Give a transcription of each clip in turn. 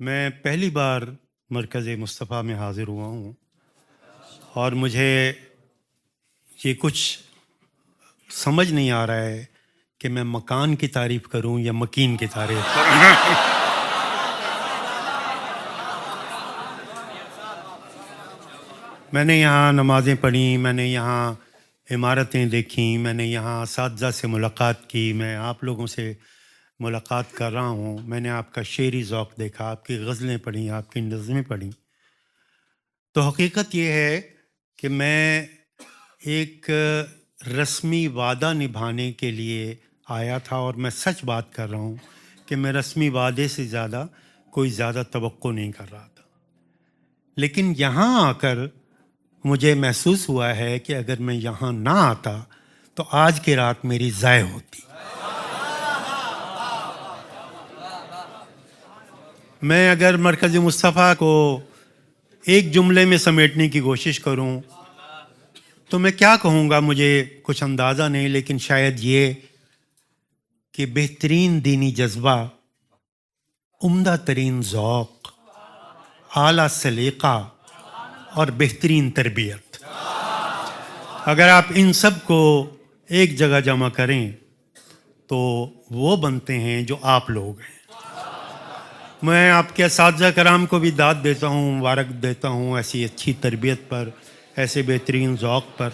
मैं पहली बार मरकज़ मुस्तफ़ा में हाज़िर हुआ हूँ और मुझे ये कुछ समझ नहीं आ रहा है कि मैं मकान की तारीफ़ करूँ या मकीन की तारीफ़ करूँ। मैंने यहाँ नमाज़ें पढ़ी, मैंने यहाँ इमारतें देखी, मैंने यहाँ असातिज़ा से मुलाकात की, मैं आप लोगों से मुलाकात कर रहा हूँ। मैंने आपका शेरी ज़ौक़ देखा, आपकी ग़ज़लें पढ़ी, आपकी नज़में पढ़ी। तो हकीकत ये है कि मैं एक रस्मी वादा निभाने के लिए आया था और मैं सच बात कर रहा हूँ कि मैं रस्मी वादे से ज़्यादा कोई ज़्यादा तवक्को नहीं कर रहा था। लेकिन यहाँ आकर मुझे महसूस हुआ है कि अगर मैं यहाँ ना आता तो आज की रात मेरी ज़ाय होती। मैं अगर मरकज़ मुस्तफ़ा को एक जुमले में समेटने की कोशिश करूँ तो मैं क्या कहूँगा मुझे कुछ अंदाज़ा नहीं, लेकिन शायद ये कि बेहतरीन दीनी जज्बा, उम्दा तरीन ज़ौक़, आला सलीक़ा और बेहतरीन तरबियत, अगर आप इन सब को एक जगह जमा करें तो वो बनते हैं जो आप लोग हैं। मैं आपके असातिज़ा कराम को भी दाद देता हूँ, मुबारक देता हूँ ऐसी अच्छी तरबियत पर, ऐसे बेहतरीन ज़ौक़ पर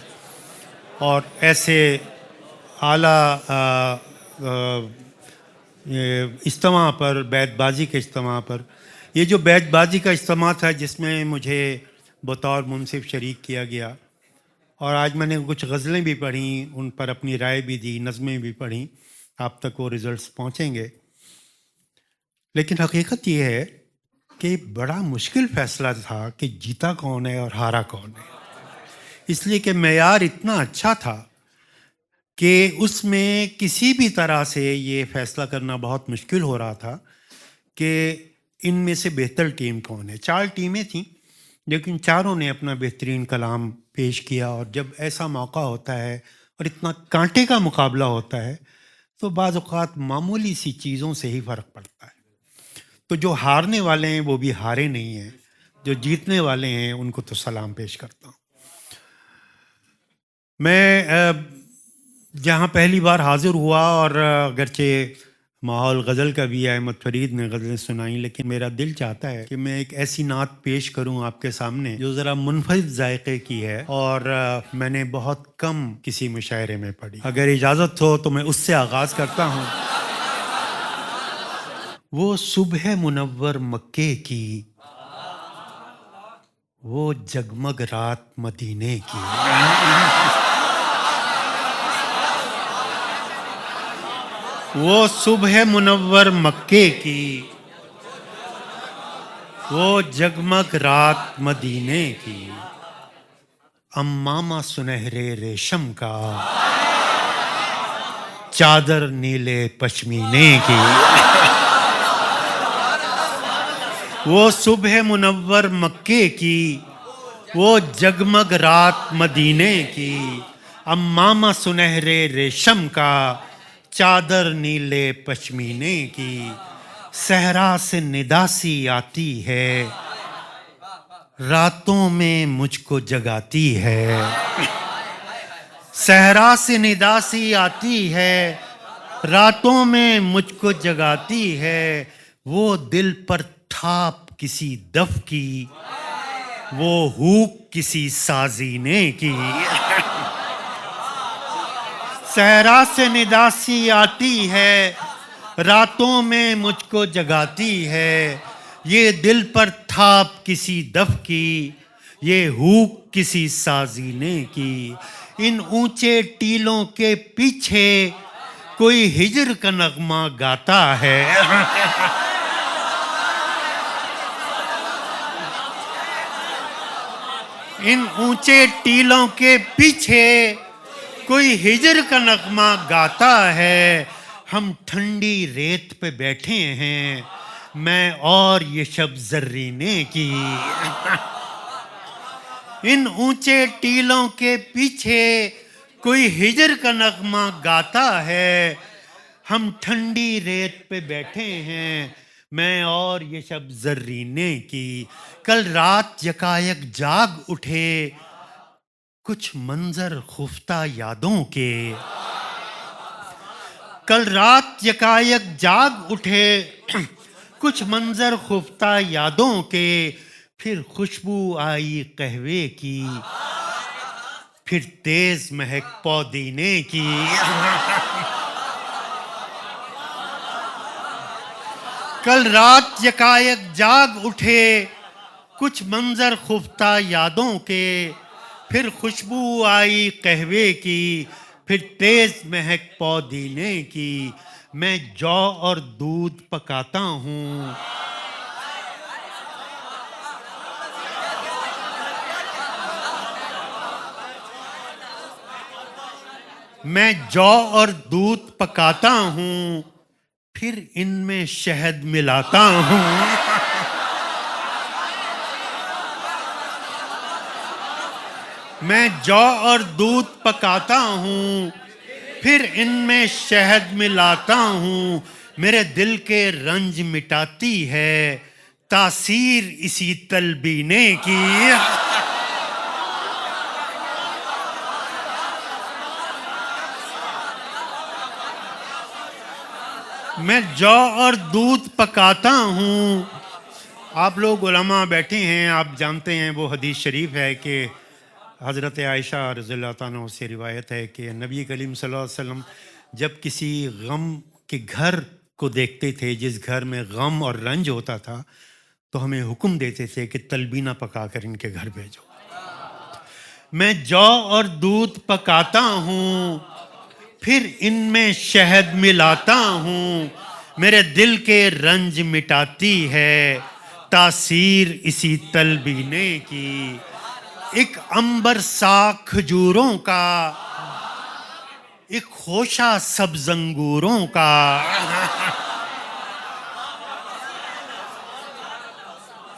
और ऐसे आला इज्तिमा पर, बैतबाज़ी के इज्तिमा पर। ये जो बैतबाज़ी का इज्तिमा था जिसमें मुझे बतौर मुंसिफ़ शरीक किया गया और आज मैंने कुछ ग़ज़लें भी पढ़ी, उन पर अपनी राय भी दी, नज़में भी पढ़ी, आप तक वो रिज़ल्ट्स पहुँचेंगे। लेकिन हकीकत ये है कि बड़ा मुश्किल फ़ैसला था कि जीता कौन है और हारा कौन है। इसलिए कि मेयार इतना अच्छा था कि उसमें किसी भी तरह से ये फ़ैसला करना बहुत मुश्किल हो रहा था कि इनमें से बेहतर टीम कौन है। 4 टीमें थीं, लेकिन चारों ने अपना बेहतरीन कलाम पेश किया और जब ऐसा मौका होता है और इतना कांटे का मुकाबला होता है तो बाज़ औक़ात मामूली सी चीज़ों से ही फ़र्क पड़ता है। तो जो हारने वाले हैं वो भी हारे नहीं हैं, जो जीतने वाले हैं उनको तो सलाम पेश करता हूँ। मैं जहाँ पहली बार हाज़िर हुआ और अगरचे माहौल गज़ल का भी है, अहमद फ़रीद ने गज़लें सुनाई, लेकिन मेरा दिल चाहता है कि मैं एक ऐसी नात पेश करूं आपके सामने जो ज़रा मुनफ़रिद ज़ायक़े की है और मैंने बहुत कम किसी मुशायरे में पढ़ी। अगर इजाज़त हो तो मैं उससे आगाज़ करता हूँ। वो सुबह मुनव्वर मक्के की, वो जगमग रात मदीने की। वो सुबह मुनव्वर मक्के की, वो जगमग रात मदीने की, अम्मामा सुनहरे रेशम का, चादर नीले पश्मीने की। वो सुबह मुनव्वर मक्के की, वो जगमग रात मदीने की, अम्मामा सुनहरे रेशम का, चादर नीले पश्मीने की। सहरा से निदासी आती है, रातों में मुझको जगाती है। सहरा से निदासी आती है, रातों में मुझको जगाती है। वो दिल पर थाप किसी दफ की, वो हुक किसी साज़ीने की। सहरा से निदासी आती है, रातों में मुझको जगाती है। ये दिल पर थाप किसी दफ की, ये हुक किसी साज़ीने की। इन ऊंचे टीलों के पीछे कोई हिजर का नगमा गाता है। इन ऊंचे टीलों के पीछे कोई हिजर का नगमा गाता है। हम ठंडी रेत पे बैठे हैं, मैं और ये शब ज़र्रीने की। इन ऊंचे टीलों के पीछे कोई हिजर का नगमा गाता है। हम ठंडी रेत पे बैठे हैं, मैं और ये शब जर्रीने की। कल रात यकायक जाग उठे कुछ मंजर खुफ्ता यादों के। कल रात यकायक जाग उठे कुछ मंजर खुफ्ता यादों के। फिर खुशबू आई कहवे की, फिर तेज महक पौदीने की। कल रात यकायक जाग उठे कुछ मंजर खुफ्ता यादों के। फिर खुशबू आई कहवे की, फिर तेज महक पौदीने की। मैं जौ और दूध पकाता हूँ, मैं जौ और दूध पकाता हूँ, फिर इनमें शहद मिलाता हूँ। मैं जौ और दूध पकाता हूँ, फिर इनमें शहद मिलाता हूँ। मेरे दिल के रंज मिटाती है तासीर इसी तलबीने की। मैं जौ और दूध पकाता हूँ। आप लोग उलमा बैठे हैं, आप जानते हैं वो हदीस शरीफ है कि हज़रत आयशा रज़ियल्लाहु अन्हा से रिवायत है कि नबी करीम सल्लल्लाहु अलैहि वसल्लम जब किसी गम के घर को देखते थे, जिस घर में गम और रंज होता था, तो हमें हुक्म देते थे कि तलबीना पका कर इनके घर भेजो। मैं जौ और दूध पकाता हूँ, फिर इनमें शहद मिलाता हूँ। मेरे दिल के रंज मिटाती है तासीर इसी तलबीने की। एक अंबर सा खजूरों का, एक खोशा सब्ज़ अंगूरों का।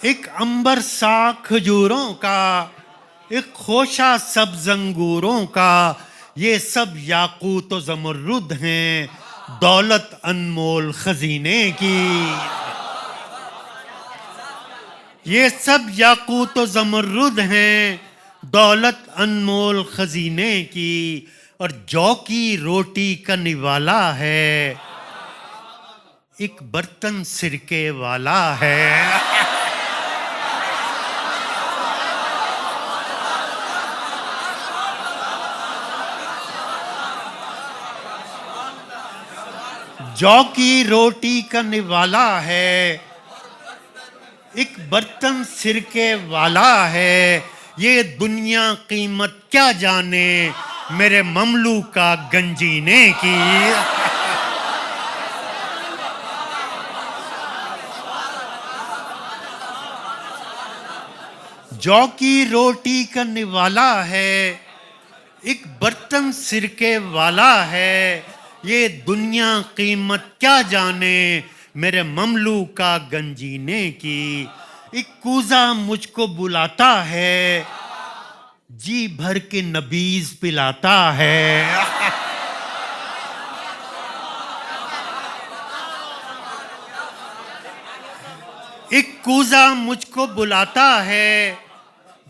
एक अंबर सा खजूरों का, एक खोशा सब्ज़ अंगूरों का। ये सब याकूत व ज़मरुद हैं दौलत अनमोल खजीने की। ये सब याकूत व ज़मरुद हैं दौलत अनमोल खजीने की। और जौ की रोटी का निवाला है, एक बर्तन सिरके वाला है। जौ की रोटी का निवाला है, एक बर्तन सिरके वाला है। ये दुनिया कीमत क्या जाने मेरे ममलू का गंजीने की। जौ की रोटी का निवाला है, एक बर्तन सिरके वाला है। ये दुनिया कीमत क्या जाने मेरे ममलू का गंजीने की। एक कूजा मुझको बुलाता है, जी भर के नबीज पिलाता है। एक कूजा मुझको बुलाता है,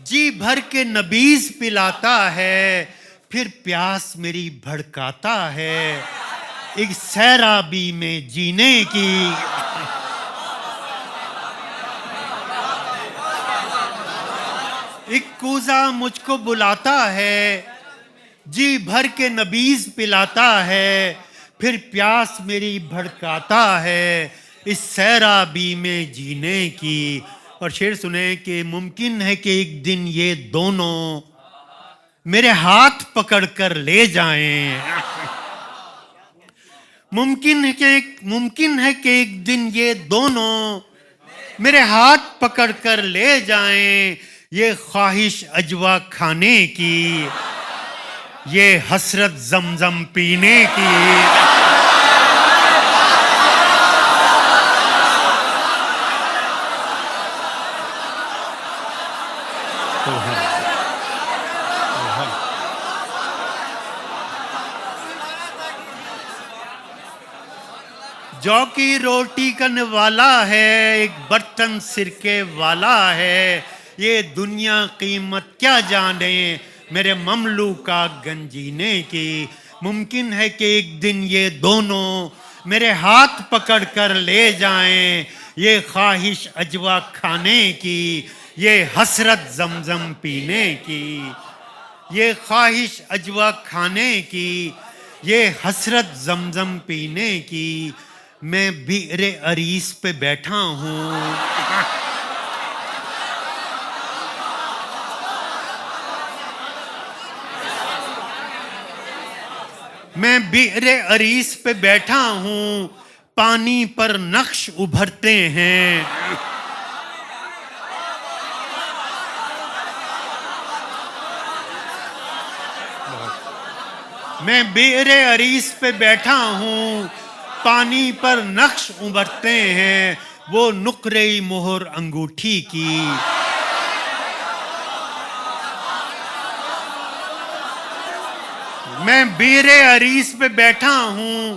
जी भर के नबीज पिलाता है। फिर प्यास मेरी भड़काता है एक सैराबी में जीने की। एक कूजा मुझको बुलाता है, जी भर के नबीज पिलाता है। फिर प्यास मेरी भड़काता है इस सैराबी में जीने की। और शेर सुने कि मुमकिन है कि एक दिन ये दोनों मेरे हाथ पकड़कर ले जाएं। मुमकिन है कि एक दिन ये दोनों मेरे हाथ पकड़कर ले जाएं। ये ख्वाहिश अजवा खाने की, ये हसरत जमजम पीने की। जौ की रोटी करने वाला है, एक बर्तन सिरके वाला है। ये दुनिया कीमत क्या जाने मेरे ममलूका गंजीने की। मुमकिन है कि एक दिन ये दोनों मेरे हाथ पकड़ कर ले जाएं। ये ख्वाहिश अजवा खाने की, ये हसरत जमजम पीने की। ये ख्वाहिश अजवा खाने की, ये हसरत जमजम पीने की। मैं बिरे अरीस पे बैठा हूँ। मैं बिरे अरीस पे बैठा हूँ, पानी पर नक्श उभरते हैं। मैं बिरे अरीस पे बैठा हूँ, पानी पर नक्श उभरते हैं। वो नुक्रे मोहर अंगूठी की। मैं बीरे अरीस पे बैठा हूँ,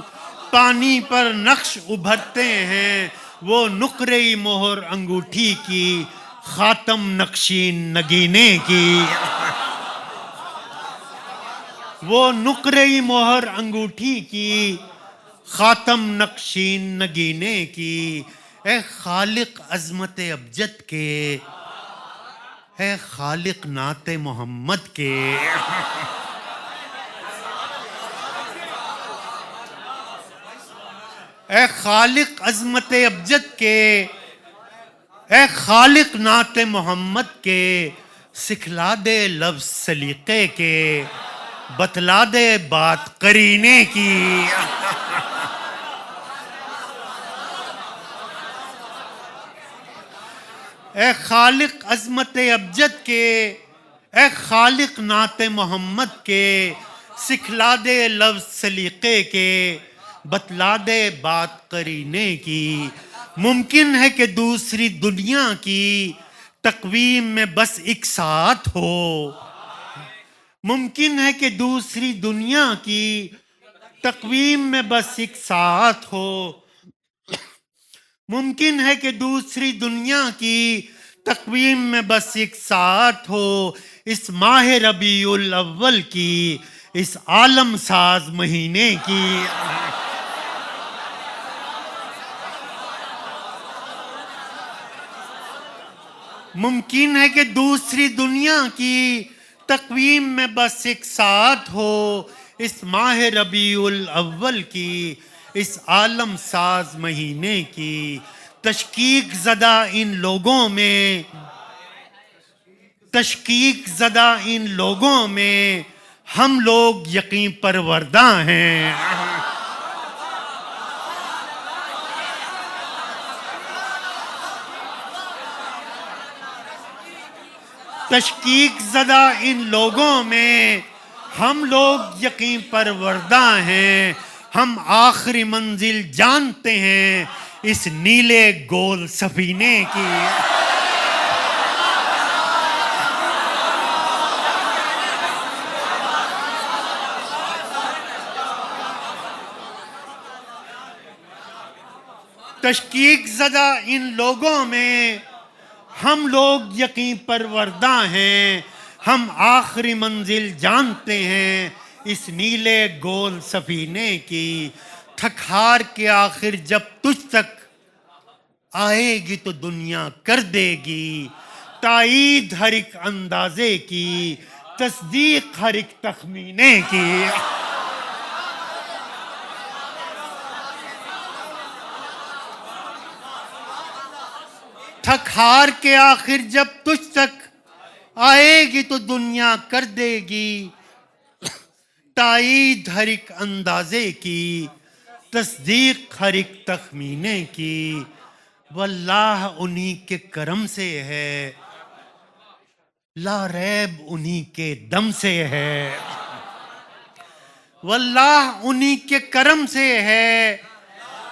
पानी पर नक्श उभरते हैं। वो नुक्रे मोहर अंगूठी की, खातम नक्शीन नगीने की। वो नुक्रे मोहर अंगूठी की, खातम नक्शीन नगीने की। ए खालिक अजमत अबजद के, है खालिक नाते मोहम्मद के। ए खालिक अजमत अबजद के, ए खालिक नाते मोहम्मद के। सिखला दे लफ्ज सलीके के, बतला दे बात करीने की। ए खालिक अजमत अबजद के, ए खालिक नाते मोहम्मद के। सिखला दे लफ्ज सलीके के, बतला दे बात करीने की। मुमकिन है कि दूसरी दुनिया की तकवीम में बस एक साथ हो। मुमकिन है कि दूसरी दुनिया की तकवीम में बस एक साथ हो। मुमकिन है कि दूसरी दुनिया की तकवीम में बस एक साथ हो। इस माह रबीउल अव्वल की, इस आलम साज महीने की। मुमकिन है कि दूसरी दुनिया की तकवीम में बस एक साथ हो। इस माह रबीउल अव्वल की, इस आलम साज महीने की। तशकीक ज़दा इन लोगों में, तशकीक ज़दा इन लोगों में हम लोग यकीन परवरदा हैं। तशकीक ज़दा इन लोगों में हम लोग यकीन परवरदा हैं। हम आखिरी मंजिल जानते हैं इस नीले गोल सफीने की। तशकीक ज़दा इन लोगों में हम लोग यकीन परवरदा हैं। हम आखिरी मंजिल जानते हैं इस नीले गोल सफीने की। थक हार के आखिर जब तुझ तक आएगी तो दुनिया कर देगी ताईद हर एक अंदाजे की, तस्दीक हर एक तखमीने की। थक हार के आखिर जब तुझ तक आएगी तो दुनिया कर देगी ताईद हर एक अंदाजे की, तस्दीक हर एक तखमीने की। वल्लाह उन्हीं के करम से है, ला रैब उन्हीं के दम से है। वल्लाह उन्हीं के करम से है,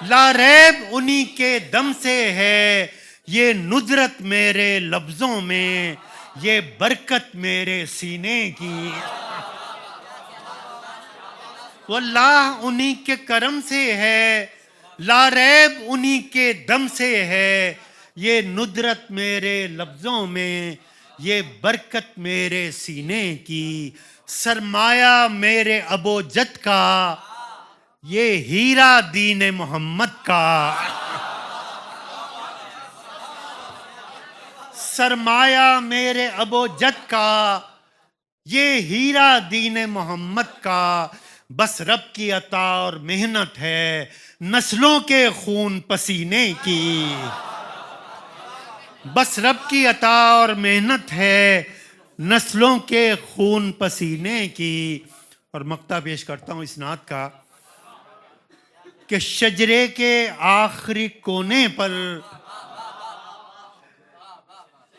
ला रैब उन्हीं के दम से है। ये नुजरत मेरे लफ्जों में, ये बरकत मेरे सीने की। वल्लाह उन्हीं के करम से है, लारैब उन्हीं के दम से है ये नुदरत मेरे लफ्जों में, ये बरकत मेरे सीने की, सरमाया मेरे अबोजद का, ये हीरा दीन मोहम्मद का। सरमाया मेरे अबोजद का, ये हीरा दीन मोहम्मद का, बस रब की अता और मेहनत है नस्लों के खून पसीने की। बस रब की अता और मेहनत है नस्लों के खून पसीने की। और मक्ता पेश करता हूं इस नात का कि शजरे के आखिरी कोने पर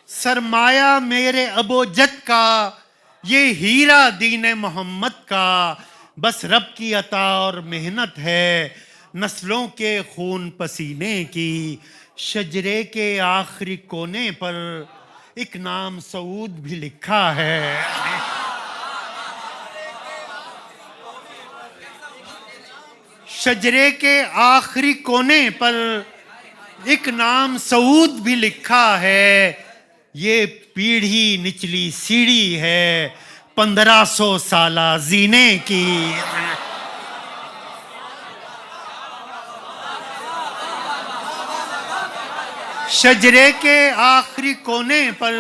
सरमाया मेरे अबोजद का, ये हीरा दीन मोहम्मद का, बस रब की अता और मेहनत है नस्लों के खून पसीने की। शजरे के आखिरी कोने पर एक नाम सऊद भी लिखा है। शजरे के आखिरी कोने पर एक नाम सऊद भी लिखा है, ये पीढ़ी निचली सीढ़ी है 1500 साला जीने की। शजरे के आखिरी कोने पर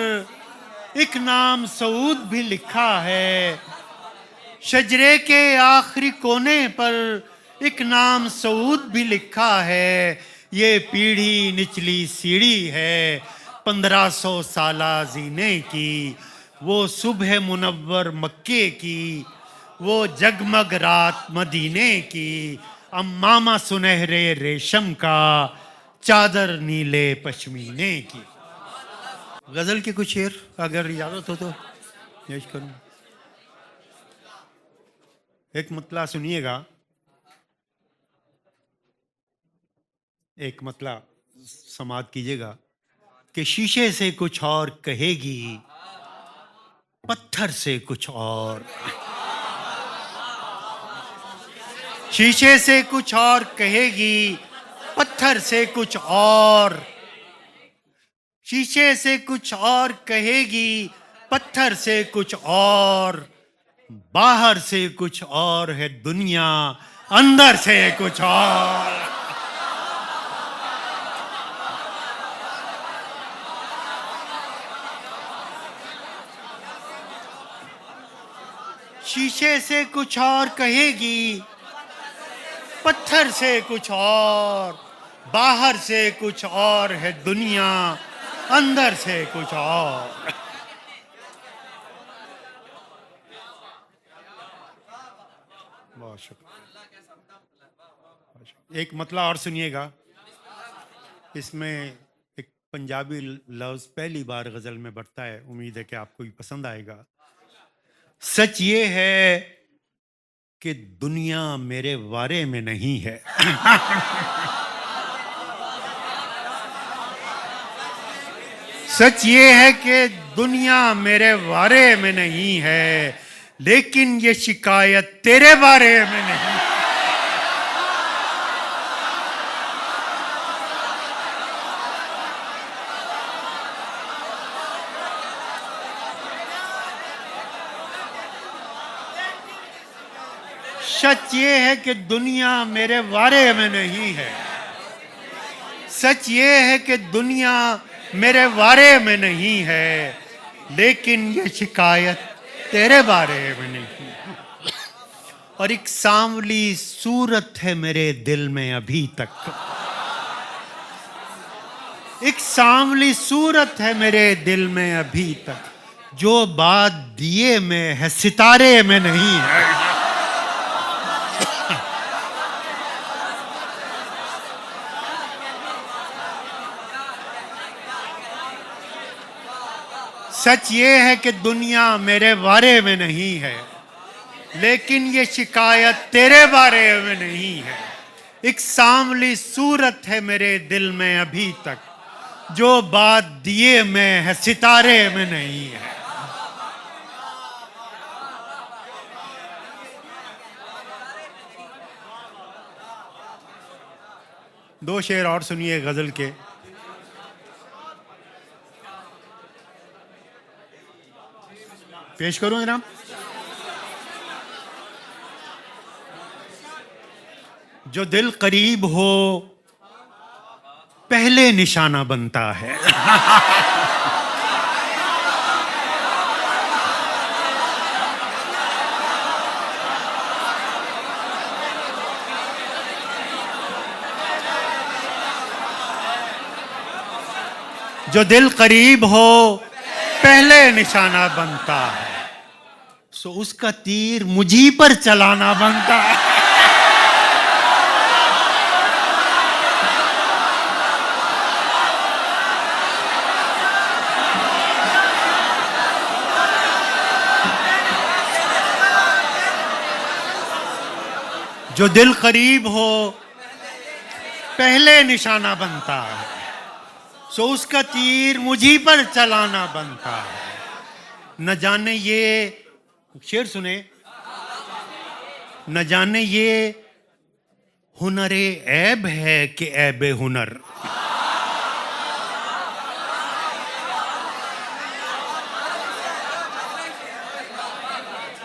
एक नाम सऊद भी लिखा है। शजरे के आखिरी कोने पर एक नाम सऊद भी लिखा है, ये पीढ़ी निचली सीढ़ी है 1500 साला जीने की। वो सुबह मुनव्वर मक्के की, वो जगमग रात मदीने की, अम्मामा सुनहरे रेशम का, चादर नीले पश्मीने की। गजल के कुछ शेर अगर इजाजत हो तो पेश करूं। एक मतला सुनिएगा, एक मतला समात कीजिएगा कि शीशे से कुछ और कहेगी, पत्थर से कुछ और। शीशे से कुछ और कहेगी, पत्थर से कुछ और। शीशे से कुछ और कहेगी, पत्थर से कुछ और। बाहर से कुछ और है दुनिया, अंदर से कुछ और। शीशे से कुछ और कहेगी, पत्थर से कुछ और। बाहर से कुछ और है दुनिया, अंदर से कुछ और। बहुत शुक्रिया। एक मतला और सुनिएगा, इसमें एक पंजाबी लफ्ज पहली बार गजल में बढ़ता है, उम्मीद है कि आपको भी पसंद आएगा। सच ये है कि दुनिया मेरे बारे में नहीं है। सच ये है कि दुनिया मेरे बारे में नहीं है, लेकिन ये शिकायत तेरे बारे में नहीं। सच ये है कि दुनिया मेरे बारे में नहीं है। सच ये है कि दुनिया मेरे बारे में नहीं है, लेकिन ये शिकायत तेरे बारे में नहीं है। और एक सांवली सूरत है मेरे दिल में अभी तक। एक सांवली सूरत है मेरे दिल में अभी तक, जो बात दिए में है सितारे में नहीं है। सच ये है कि दुनिया मेरे बारे में नहीं है, लेकिन ये शिकायत तेरे बारे में नहीं है। एक सांवली सूरत है मेरे दिल में अभी तक, जो बात दिए में है सितारे में नहीं है। दो शेर और सुनिए गजल के। पेश करूं जनाब? जो दिल करीब हो पहले निशाना बनता है। जो दिल करीब हो पहले निशाना बनता है, सो उसका तीर मुझी पर चलाना बनता है। जो दिल करीब हो पहले निशाना बनता है, सो उसका तीर मुझी पर चलाना बनता है। न जाने ये, शेर सुने, न जाने ये हुनरे ऐब है कि ऐबे हुनर।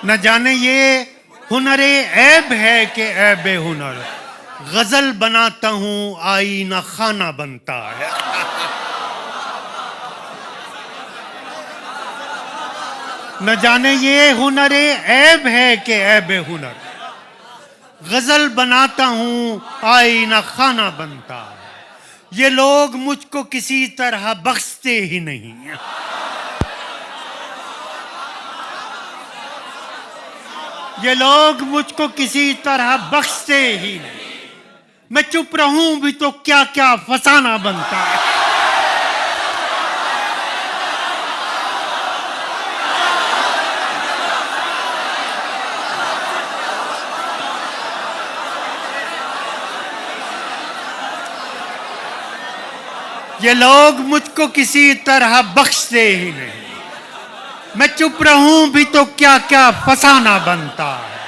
न जाने ये हुनरे ऐब है कि ऐबे हुनर। गजल बनाता हूं आईना खाना बनता है। न जाने ये हुनरे ऐब है कि ऐबे हुनर। गजल बनाता हूं आईना खाना बनता है। ये लोग मुझको किसी तरह बख्शते ही नहीं। ये लोग मुझको किसी तरह बख्शते ही नहीं। मैं चुप रहूं भी तो क्या क्या फसाना बनता है। ये लोग मुझको किसी तरह बख्शते ही नहीं। मैं चुप रहूं भी तो क्या क्या फसाना बनता है।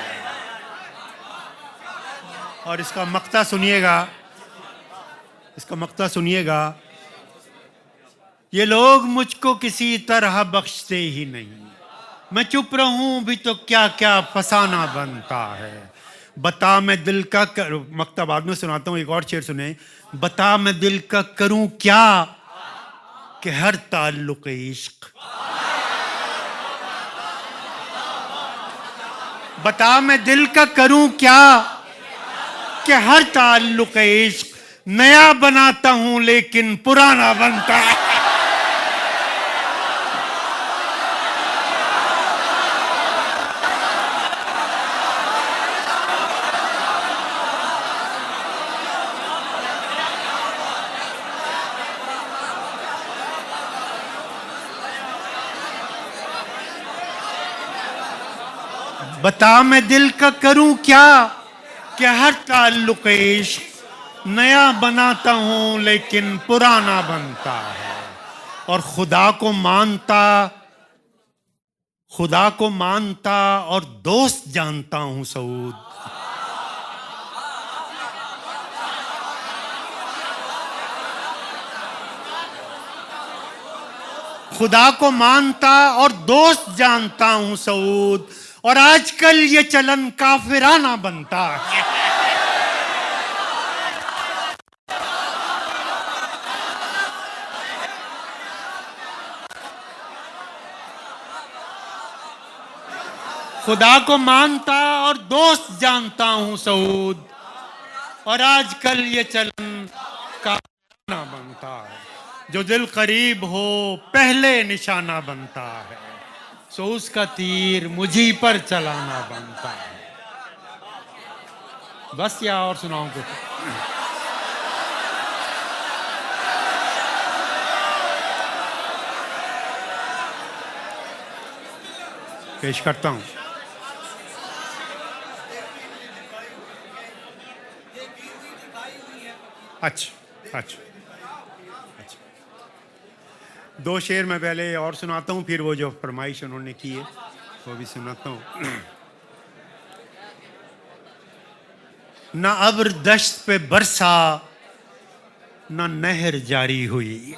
और इसका मक्ता सुनिएगा, इसका मक्ता सुनिएगा। ये लोग मुझको किसी तरह बख्शते ही नहीं। मैं चुप रहूं भी तो क्या क्या फसाना बनता है। बता मैं दिल का मक्ता बाद में सुनाता हूं, एक और शेर सुने। बता मैं दिल का करूं क्या कि हर ताल्लुक इश्क। बता मैं दिल का करूं क्या कि हर ताल्लुक इश्क। नया बनाता हूं लेकिन पुराना बनता है। बता मैं दिल का करूं क्या कि हर ताल्लुक इश्क। नया बनाता हूं लेकिन पुराना बनता है। और खुदा को मानता और दोस्त जानता हूं सऊद। खुदा को मानता और दोस्त जानता हूं सऊद। और आजकल ये चलन काफिराना बनता है। खुदा को मानता और दोस्त जानता हूं सऊद। और आजकल ये चलन काफिराना बनता है। जो दिल करीब हो पहले निशाना बनता है, सो उसका तीर मुझी पर चलाना बनता है। बस या और सुनाऊं कुछ? पेश करता हूं। अच्छा अच्छा अच्छा, दो शेर मैं पहले और सुनाता हूं, फिर वो जो फरमाइश उन्होंने की है वो भी सुनाता हूं। न अब्र दश्त पे बरसा ना नहर जारी हुई,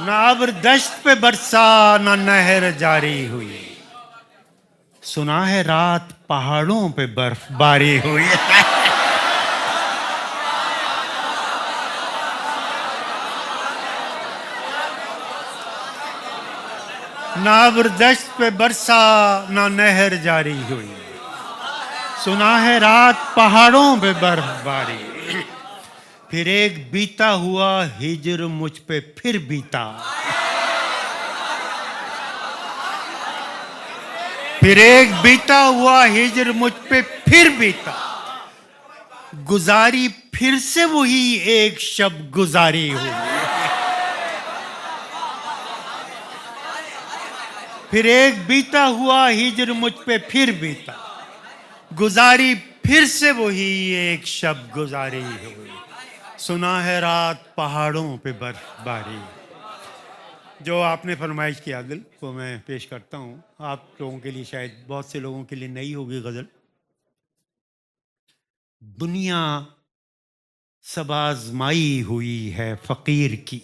ना अब्र दश्त पे बरसा, ना नहर जारी हुई। सुना है रात पहाड़ों पे बर्फबारी हुई। ना अब्र दश्त पे बरसा, ना नहर जारी हुई। सुना है रात पहाड़ों पे बर्फबारी, फिर एक बीता हुआ हिजर मुझ पे फिर बीता। फिर एक बीता हुआ हिजर मुझ पे फिर बीता, गुजारी फिर से वही एक शब गुजारी हुई। फिर एक बीता हुआ हिजर मुझ पे फिर बीता, गुजारी फिर से वही एक शब गुजारी हुई। सुना है रात पहाड़ों पे बर्फबारी। जो आपने फरमाइश किया दिल, वो मैं पेश करता हूँ आप लोगों के लिए, शायद बहुत से लोगों के लिए नई होगी गजल। दुनिया सब आजमाई हुई है फकीर की,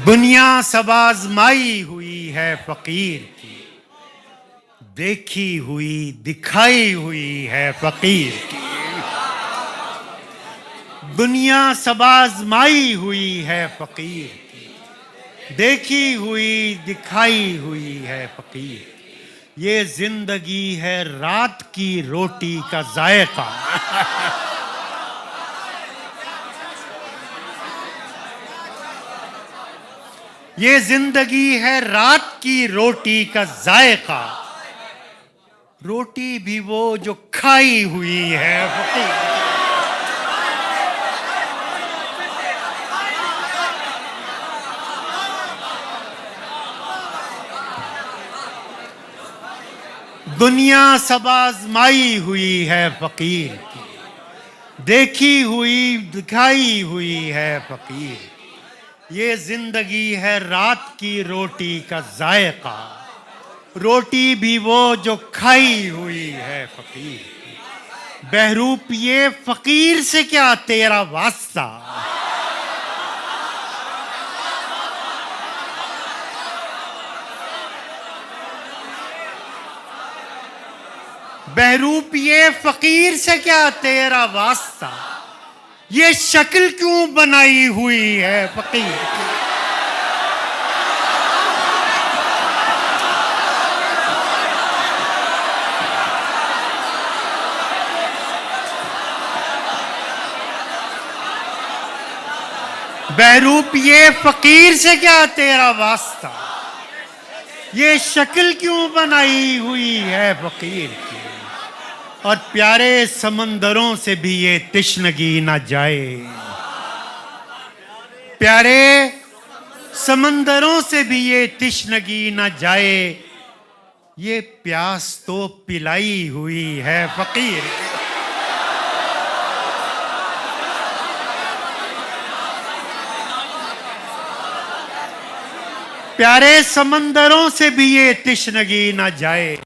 दुनिया सब आजमाई हुई है फकीर की, देखी हुई दिखाई हुई है फकीर की। दुनिया सब आजमाई हुई है फकीर की, देखी हुई दिखाई हुई है फकीर। ये जिंदगी है रात की रोटी का जायका, ये जिंदगी है रात की रोटी का जायका, रोटी भी वो जो खाई हुई है फकीर। दुनिया सब आजमाई हुई है फकीर की, देखी हुई दिखाई हुई है फकीर। ये जिंदगी है रात की रोटी का जायका, रोटी भी वो जो खाई हुई है फकीर। बहरूप ये फकीर से क्या तेरा वास्ता, बहरूप ये फकीर से क्या तेरा वास्ता, ये शक्ल क्यों बनाई हुई है फकीर की। बहरूप ये फकीर से क्या तेरा वास्ता, ये शक्ल क्यों बनाई हुई है फकीर की। और प्यारे समंदरों से भी ये तिश्नगी ना जाए, प्यारे समंदरों से भी ये तिश्नगी ना जाए, ये प्यास तो पिलाई हुई है फकीर की। प्यारे समंदरों से भी ये तिश्नगी ना जाए,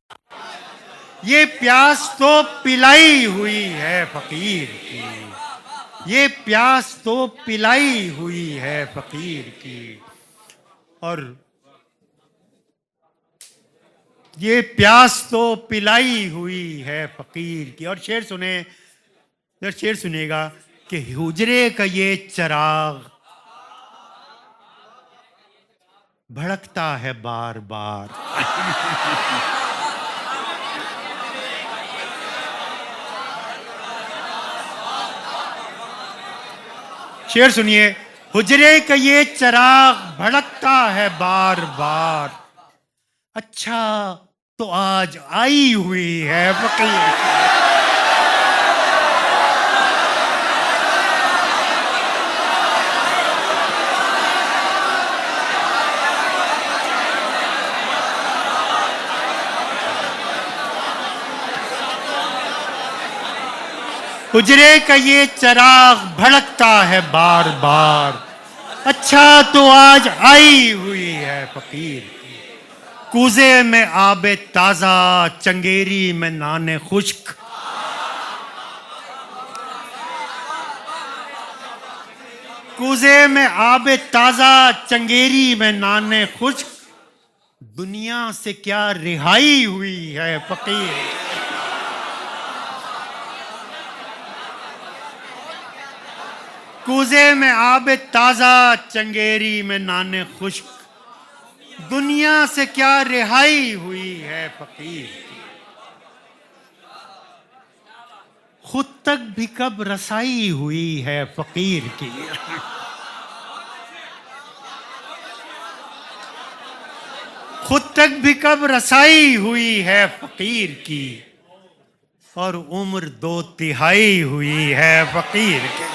ये प्यास तो पिलाई हुई है फकीर की, ये प्यास तो पिलाई हुई है फकीर की। और ये प्यास तो पिलाई हुई है फकीर की। और शेर सुने, जरा शेर सुनेगा कि हुजरे का ये चिराग भड़कता है बार बार। शेर सुनिए, हुजरे का ये चिराग भड़कता है बार बार, अच्छा तो आज आई हुई है फकीर। हुजरे का ये चिराग भड़कता है बार बार, अच्छा तो आज आई हुई है फकीर की। कूजे में आबे ताजा, चंगेरी में नाने खुश्क। कूजे में आबे ताजा, चंगेरी में नाने खुश्क। दुनिया से क्या रिहाई हुई है फकीर। कूजे में आबे ताजा, चंगेरी में नाने खुश्क। दुनिया से क्या रिहाई हुई है फकीर की। खुद तक भी कब रसाई हुई है फकीर की। खुद तक भी कब रसाई हुई है फकीर की। और उम्र 2/3 हुई है फकीर की।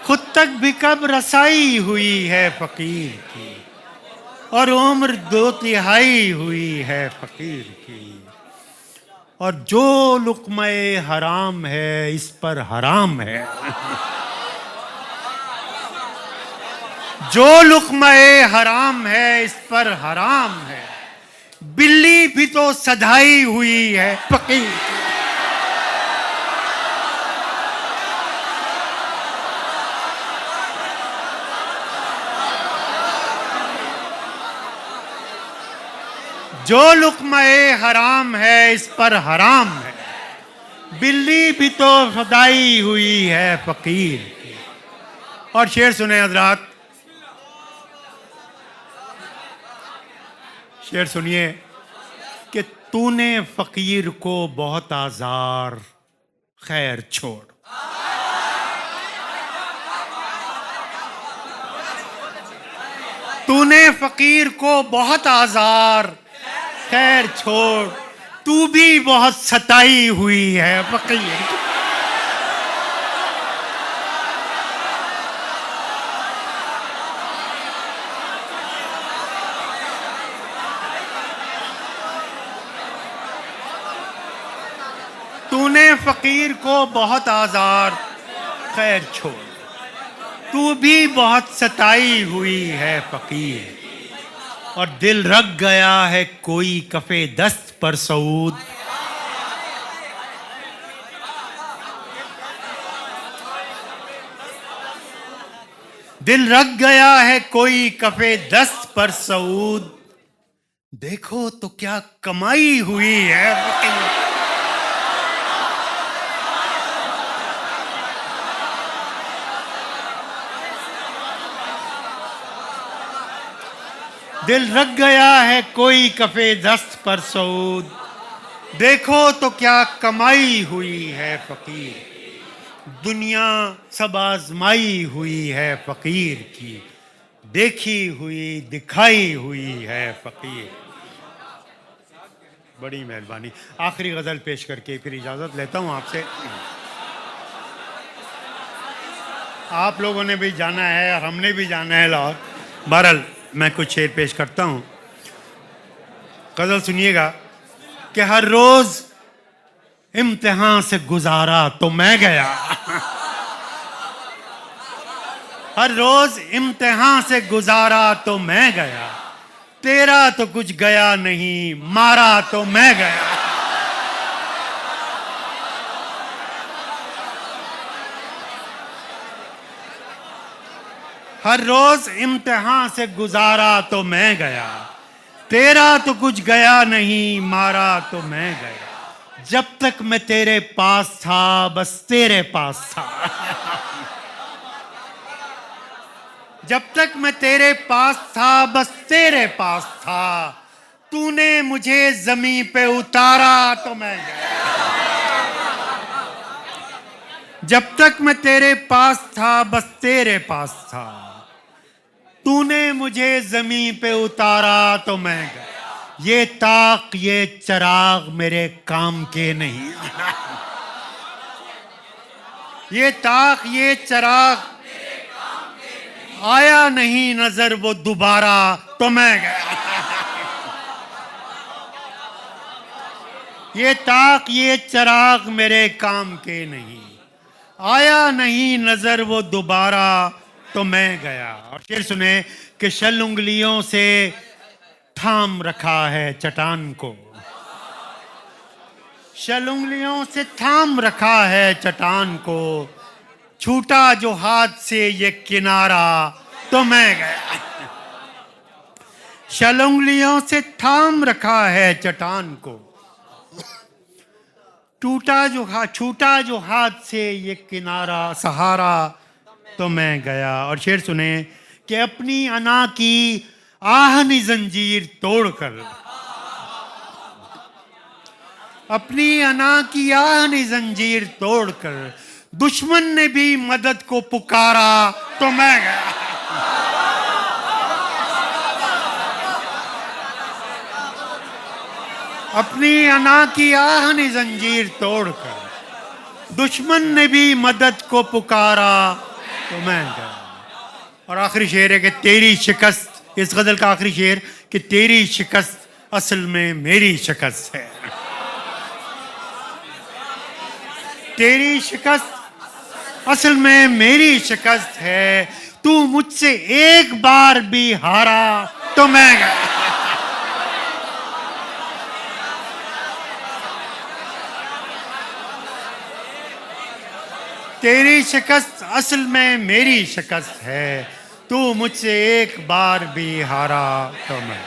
खुद तक भी कब रसाई हुई है फकीर की। और उम्र 2/3 हुई है फकीर की। और जो लुक़्मे हराम है इस पर हराम है। जो लुक़्मे हराम है इस पर हराम है। बिल्ली भी तो सधाई हुई है फकीर की। जो लुक़्मे हराम है इस पर हराम है। बिल्ली भी तो सदाई हुई है फकीर की। और शेर सुने हजरात, शेर सुनिए कि तूने फकीर को बहुत आजार, खैर छोड़। तूने फकीर को बहुत आजार, खैर छोड़। तू भी बहुत सताई हुई है फकीर की। तूने फकीर को बहुत आजार, खैर छोड़। तू भी बहुत सताई हुई है फकीर। और दिल रख गया है कोई कफे दस्त पर सऊद। दिल रख गया है कोई कफे दस्त पर सऊद। देखो तो क्या कमाई हुई है फकीर। दिल रख गया है कोई कफे दस्त पर सऊद। देखो तो क्या कमाई हुई है फकीर। दुनिया सब आजमाई हुई है फकीर की। देखी हुई दिखाई हुई है फकीर। बड़ी मेहरबानी। आखिरी गजल पेश करके फिर इजाजत लेता हूं आपसे। आप लोगों ने भी जाना है और हमने भी जाना है लाहौर। बहरहाल मैं कुछ शेर पेश करता हूं। गजल सुनिएगा कि हर रोज इम्तिहान से गुजारा तो मैं गया। हर रोज इम्तिहान से गुजारा तो मैं गया। तेरा तो कुछ गया नहीं, मारा तो मैं गया। हर रोज इम्तिहान से गुजारा तो मैं गया। तेरा तो कुछ गया नहीं, मारा तो मैं गया। जब तक मैं तेरे पास था बस तेरे पास था। जब तक मैं तेरे पास था बस तेरे पास था। तूने मुझे जमीन पे उतारा तो मैं गया। जब तक मैं तेरे पास था बस तेरे पास था। तूने मुझे जमीन पे उतारा तो मैं गया। ये ताक ये चराग मेरे काम के नहीं। ये ताक ये चराग आया नहीं नजर वो दोबारा तो मैं गया। ये ताक ये चराग मेरे काम के नहीं। आया नहीं नजर वो दोबारा तो मैं गया। और शेर सुने कि शल उंगलियों से थाम रखा है चट्टान को, शल उंगलियों से थाम रखा है चट्टान को, छूटा जो हाथ से ये किनारा तो मैं गया। शल उंगलियों से थाम रखा है चट्टान को, छूटा जो हाथ से ये किनारा सहारा तो मैं गया। और शेर सुने कि अपनी अना की आहनी जंजीर तोड़कर, अपनी अना की आहनी जंजीर तोड़कर दुश्मन ने भी मदद को पुकारा तो मैं गया। अपनी अना की आहनी जंजीर तोड़कर दुश्मन ने भी मदद को पुकारा तो मैं गया। और आखिरी शेर है कि तेरी शिकस्त, इस गजल का आखिरी शेर, कि तेरी शिकस्त असल में मेरी शिकस्त है, तेरी शिकस्त असल में मेरी शिकस्त है, तू मुझसे एक बार भी हारा तो मैं गया। तेरी शिकस्त असल में मेरी शिकस्त है, तू मुझसे एक बार भी हारा तो मैं।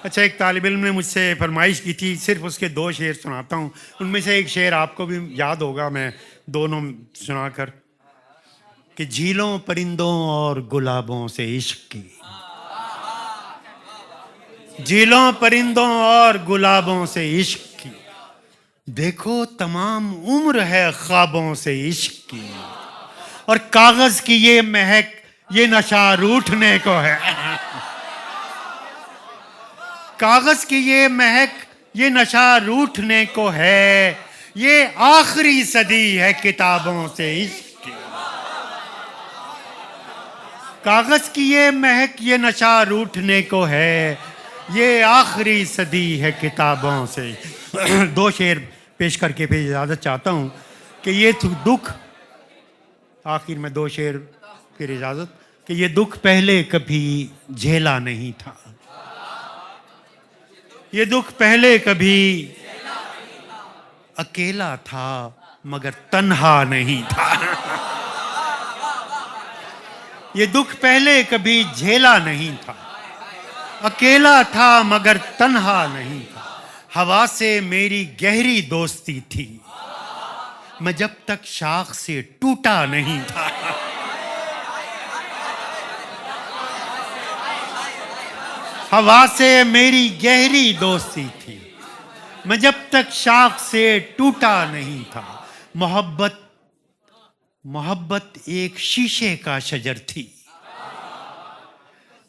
अच्छा, एक तालिब इल्म ने मुझसे फरमाइश की थी, सिर्फ उसके 2 शेर सुनाता हूँ। उनमें से एक शेर आपको भी याद होगा, मैं दोनों सुनाकर, कि झीलों परिंदों और गुलाबों से इश्क की, झीलों परिंदों और गुलाबों से इश्क की, देखो तमाम उम्र है ख्वाबों से इश्क की, और कागज की ये महक ये नशा रूठने को है, कागज की ये महक ये नशा रूठने को है, ये आखिरी सदी है किताबों से इश्क की, कागज की ये महक ये नशा रूठने को है, ये आखिरी सदी है किताबों से। 2 शेर पेश करके फिर इजाज़त चाहता हूँ कि ये दुख, आखिर में 2 शेर फिर इजाज़त, कि ये दुख पहले कभी झेला नहीं था, ये दुख पहले कभी अकेला था मगर तन्हा नहीं था, ये दुख पहले कभी झेला नहीं था, अकेला था मगर तन्हा नहीं था, हवा से मेरी गहरी दोस्ती थी, मैं जब तक शाख से टूटा नहीं था, हवा से मेरी गहरी दोस्ती थी, मैं जब तक शाख से टूटा नहीं था, मोहब्बत मोहब्बत एक शीशे का शजर थी,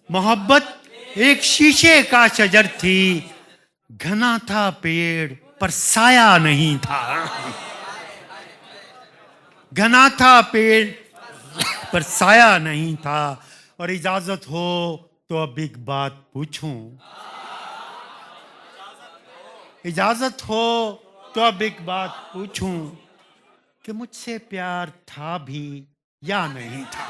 मोहब्बत एक शीशे का शजर थी, घना था पेड़ पर साया नहीं था, घना था पेड़ पर साया नहीं था। और इजाजत हो तो अब एक बात पूछूं, इजाजत हो तो अब एक बात पूछूं कि मुझसे प्यार था भी या नहीं था,